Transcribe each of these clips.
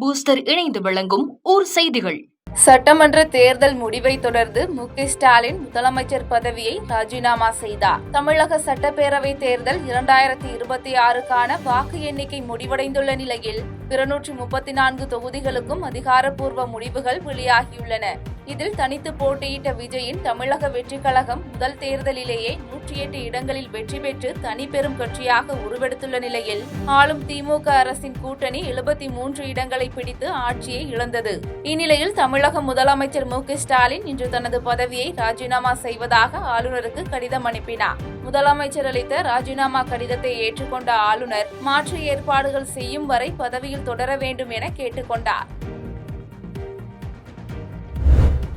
Booster இணைந்து வழங்கும் ஊர் செய்திகள். சட்டமன்ற தேர்தல் முடிவை தொடர்ந்து மு.க.ஸ்டாலின் முதலமைச்சர் பதவியை ராஜினாமா செய்தார். தமிழக சட்டப்பேரவை தேர்தல் 2026க்கான வாக்கு எண்ணிக்கை முடிவடைந்துள்ள நிலையில் 234 தொகுதிகளுக்கும் அதிகாரப்பூர்வ முடிவுகள் வெளியாகியுள்ளன. இதில் தனித்து போட்டியிட்ட விஜயின் தமிழக வெற்றிக் கழகம் முதல் தேர்தலிலேயே 108 இடங்களில் வெற்றி பெற்று தனி பெரும் கட்சியாக உருவெடுத்துள்ள நிலையில் ஆளும் திமுக அரசின் கூட்டணி 73 இடங்களை பிடித்து ஆட்சியை இழந்தது. இந்நிலையில் தமிழக முதலமைச்சர் மு.க.ஸ்டாலின் இன்று தனது பதவியை ராஜினாமா செய்வதாக ஆளுநருக்கு கடிதம் அனுப்பினார். முதலமைச்சர் அளித்த ராஜினாமா கடிதத்தை ஏற்றுக்கொண்ட ஆளுநர் மாற்று ஏற்பாடுகள் செய்யும் வரை பதவியில் தொடர வேண்டும் என கேட்டுக்கொண்டார்.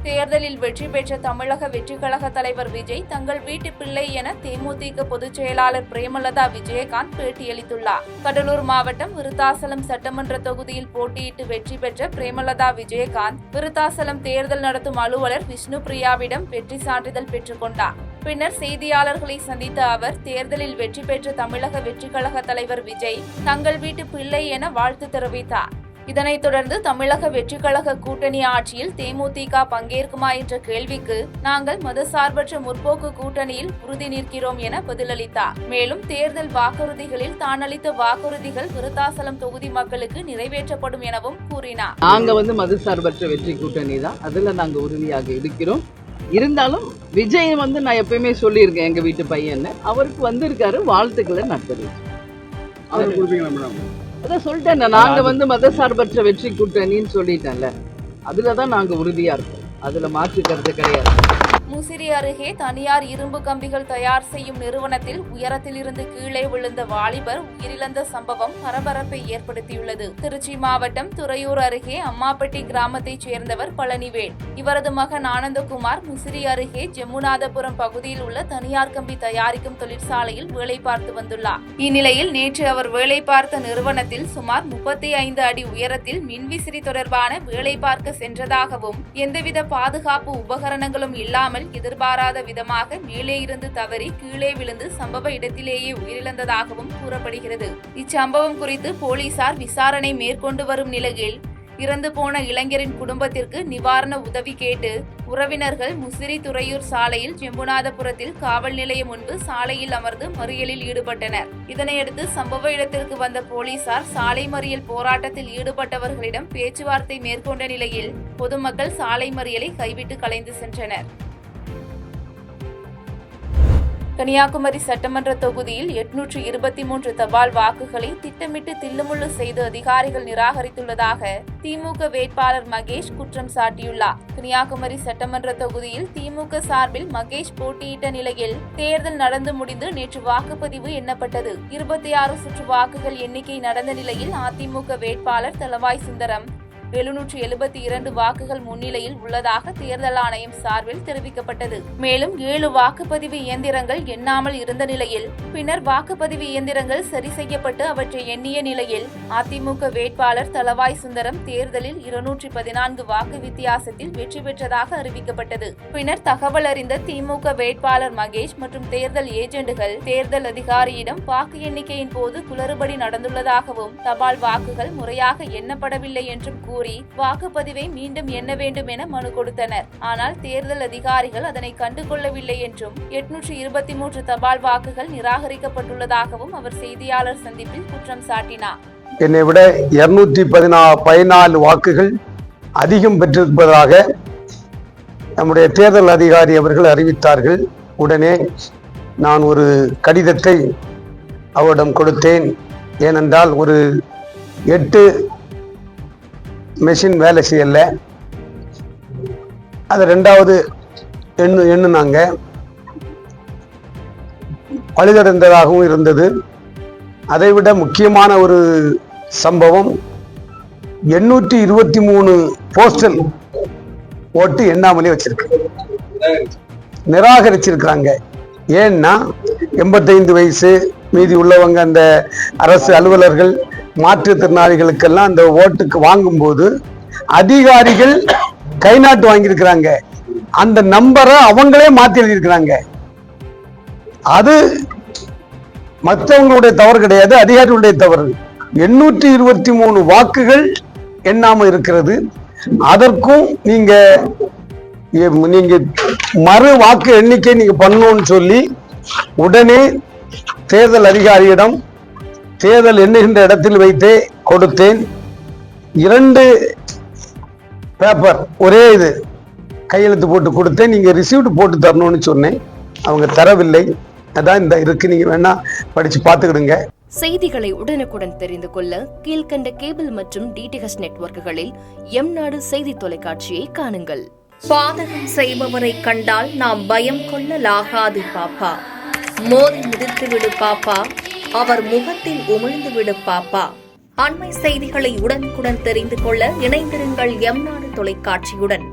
தேர்தலில் வெற்றி பெற்ற தமிழக வெற்றிக் கழக தலைவர் விஜய் தங்கள் வீட்டு பிள்ளை என தேமுதிக பொதுச் செயலாளர் பிரேமலதா விஜயகாந்த் பேட்டியளித்துள்ளார். கடலூர் மாவட்டம் விருத்தாசலம் சட்டமன்ற தொகுதியில் போட்டியிட்டு வெற்றி பெற்ற பிரேமலதா விஜயகாந்த் விருத்தாசலம் தேர்தல் நடத்தும் அலுவலர் விஷ்ணுபிரியாவிடம் வெற்றி சான்றிதழ் பெற்றுக் கொண்டார். பின்னர் செய்தியாளர்களை சந்தித்த அவர் தேர்தலில் வெற்றி பெற்ற தமிழக வெற்றிக் கழக தலைவர் விஜய் தங்கள் வீட்டு பிள்ளை என வாழ்த்து தெரிவித்தார். இதனைத் தொடர்ந்து தமிழக வெற்றிக் கழக கூட்டணி ஆட்சியில் தேமுதிக பங்கேற்குமா என்ற கேள்விக்கு நாங்கள் மதசார்பற்ற முற்போக்கு கூட்டணியில் உறுதி நிற்கிறோம் என பதிலளித்தார். மேலும் தேர்தல் வாக்குறுதிகளில் தான் அளித்த வாக்குறுதிகள் விருத்தாசலம் தொகுதி மக்களுக்கு நிறைவேற்றப்படும் எனவும் கூறினார். நாங்க மதசார்பற்ற வெற்றி கூட்டணி தான், அதுல நாங்க உறுதியாக இருக்கிறோம். இருந்தாலும் விஜய் நான் எப்பயுமே சொல்லியிருக்கேன், எங்க வீட்டு பையன் அவருக்கு வந்திருக்காரு, வாழ்த்துக்களை நான் தெரிவிக்கிறேன். அதான் சொல்லிட்டேன், நாங்க மதசார்பற்ற வெற்றி கூட்டணின்னு சொல்லிட்டேன்ல, அதுலதான் நாங்க உறுதியா இருக்கோம், அதுல மாற்று கருத்து கிடையாது. முசிறி அருகே தனியார் இரும்பு கம்பிகள் தயார் செய்யும் நிறுவனத்தில் உயரத்தில் இருந்து கீழே விழுந்த வாலிபர் உயிரிழந்த சம்பவம் பரபரப்பை ஏற்படுத்தியுள்ளது. திருச்சி மாவட்டம் துறையூர் அருகே அம்மாப்பட்டி கிராமத்தைச் சேர்ந்தவர் பழனிவேல். இவரது மகன் ஆனந்தகுமார் முசிறி அருகே ஜெமுநாதபுரம் பகுதியில் உள்ள தனியார் கம்பி தயாரிக்கும் தொழிற்சாலையில் வேலை பார்த்து வந்துள்ளார். இந்நிலையில் நேற்று அவர் வேலை பார்த்த நிறுவனத்தில் சுமார் 35 அடி உயரத்தில் மின்விசிறி தொடர்பான வேலை பார்க்க சென்றதாகவும் எந்தவித பாதுகாப்பு உபகரணங்களும் இல்லாமல் எதிர்பாராத விதமாக மேலே இருந்து தவறி கீழே விழுந்து சம்பவ இடத்திலேயே உயிரிழந்ததாகவும் கூறப்படுகிறது. இச்சம்பவம் குறித்து போலீசார் விசாரணை மேற்கொண்டு வரும் நிலையில் இறந்து போன இளைஞரின் குடும்பத்திற்கு நிவாரண உதவி கேட்டு உறவினர்கள் முசிறி துறையூர் சாலையில் ஜெம்புநாதபுரத்தில் காவல் நிலையம் முன்பு சாலையில் அமர்ந்து மறியலில் ஈடுபட்டனர். இதனையடுத்து சம்பவ இடத்திற்கு வந்த போலீசார் சாலை மறியல் போராட்டத்தில் ஈடுபட்டவர்களிடம் பேச்சுவார்த்தை மேற்கொண்ட நிலையில் பொதுமக்கள் சாலை மறியலை கைவிட்டு கலைந்து சென்றனர். கன்னியாகுமரி சட்டமன்ற தொகுதியில் 823 தபால் வாக்குகளை திட்டமிட்டு தில்லுமுள்ளு செய்து அதிகாரிகள் நிராகரித்துள்ளதாக திமுக வேட்பாளர் மகேஷ் குற்றம் சாட்டியுள்ளார். கன்னியாகுமரி சட்டமன்ற தொகுதியில் திமுக சார்பில் மகேஷ் போட்டியிட்ட நிலையில் தேர்தல் நடந்து முடிந்து நேற்று வாக்குப்பதிவு எண்ணப்பட்டது. 26 சுற்று வாக்குகள் எண்ணிக்கை நடந்த நிலையில் அதிமுக வேட்பாளர் தளவாய் சுந்தரம் 772 வாக்குகள் முன்னிலையில் உள்ளதாக தேர்தல் ஆணையம் சார்பில் தெரிவிக்கப்பட்டது. மேலும் 7 வாக்குப்பதிவு இயந்திரங்கள் எண்ணாமல் இருந்த நிலையில் பின்னர் வாக்குப்பதிவு இயந்திரங்கள் சரி செய்யப்பட்டு அவற்றை எண்ணிய நிலையில் அதிமுக வேட்பாளர் தளவாய் சுந்தரம் தேர்தலில் 214 வாக்கு வித்தியாசத்தில் வெற்றி பெற்றதாக அறிவிக்கப்பட்டது. பின்னர் தகவல் அறிந்த திமுக வேட்பாளர் மகேஷ் மற்றும் தேர்தல் ஏஜென்ட்டுகள் தேர்தல் அதிகாரியிடம் வாக்கு எண்ணிக்கையின் போது குளறுபடி நடந்துள்ளதாகவும் தபால் வாக்குகள் முறையாக எண்ணப்படவில்லை என்றும் கூறி வாக்குப்பதிவை மீண்டும் எண்ண வேண்டும் என மனு கொடுத்தனர். ஆனால் தேர்தல் அதிகாரிகள் அதனை கண்டுகொள்ளவில்லை என்றும் 823 தபால் வாக்குகள் நிராகரிக்கப்பட்டுள்ளதாகவும் அவர் செய்தியாளர் சந்திப்பில் குற்றம் சாட்டினார். என்னை விட 214 வாக்குகள் அதிகம் பெற்றிருப்பதாக நம்முடைய தேர்தல் அதிகாரி அவர்கள் அறிவித்தார்கள். உடனே நான் ஒரு கடிதத்தை அவரிடம் கொடுத்தேன். ஏனென்றால் ஒரு 8 மெஷின் வேலை செய்யலை, அது 2வது எண்ணுனாங்க, பழுதடைந்ததாகவும் இருந்தது. அதைவிட முக்கியமான ஒரு சம்பவம், 823 போஸ்டல் ஓட்டு எண்ணாமலே வச்சிருக்கு, நிராகரிச்சிருக்கிறாங்க. ஏன்னா 85 வயசு மீதி உள்ளவங்க, அந்த அரசு அலுவலர்கள், மாற்றுத்திறனாளிகளுக்கெல்லாம் அந்த ஓட்டுக்கு வாங்கும்போது அதிகாரிகள் கை நாட்டு வாங்கியிருக்கிறாங்க. அந்த நம்பரை அவங்களே மாற்றி எழுதியிருக்கிறாங்க. அது மற்றவங்களுடைய தவறு கிடையாது, அதிகாரிகளுடைய தவறு. 823 வாக்குகள் எண்ணாம இருக்கிறது. அதற்கும் நீங்க மறு வாக்கு எண்ணிக்கை நீங்க பண்ணணும்னு சொல்லி உடனே தேர்தல் அதிகாரியிடம் தேர்தல் எண்ணுகின்ற இடத்தில் வைத்தே கொடுத்தேன். 2 பேப்பர் ஒரே இது கையெழுத்து போட்டு கொடுத்தேன். நீங்க ரிசீவ்ட் போட்டு தரணும்னு சொன்னேன். அவங்க தரவில்லை. அதான் இந்த இருக்கு, நீங்க வேணா படிச்சு பார்த்துக்கிடுங்க. செய்திகளை உடனுக்குடன் தெரிந்து கொள்ள கீழ்கண்ட கேபிள் மற்றும் டிடிஹெச் நெட்வொர்க்குகளில் எம்நாடு செய்தி தொலைக்காட்சியை காணுங்கள். பாதகம் செய்பவரை கண்டால் நாம் பயம் கொள்ளலாகாது பாப்பா. மோதி மிதித்துவிடு பாப்பா, அவர் முகத்தில் உமிழ்ந்து விடு பாப்பா. அண்மை செய்திகளை உடனுக்குடன் தெரிந்து கொள்ள இணைந்திருங்கள் எம்நாடு தொலைக்காட்சியுடன்.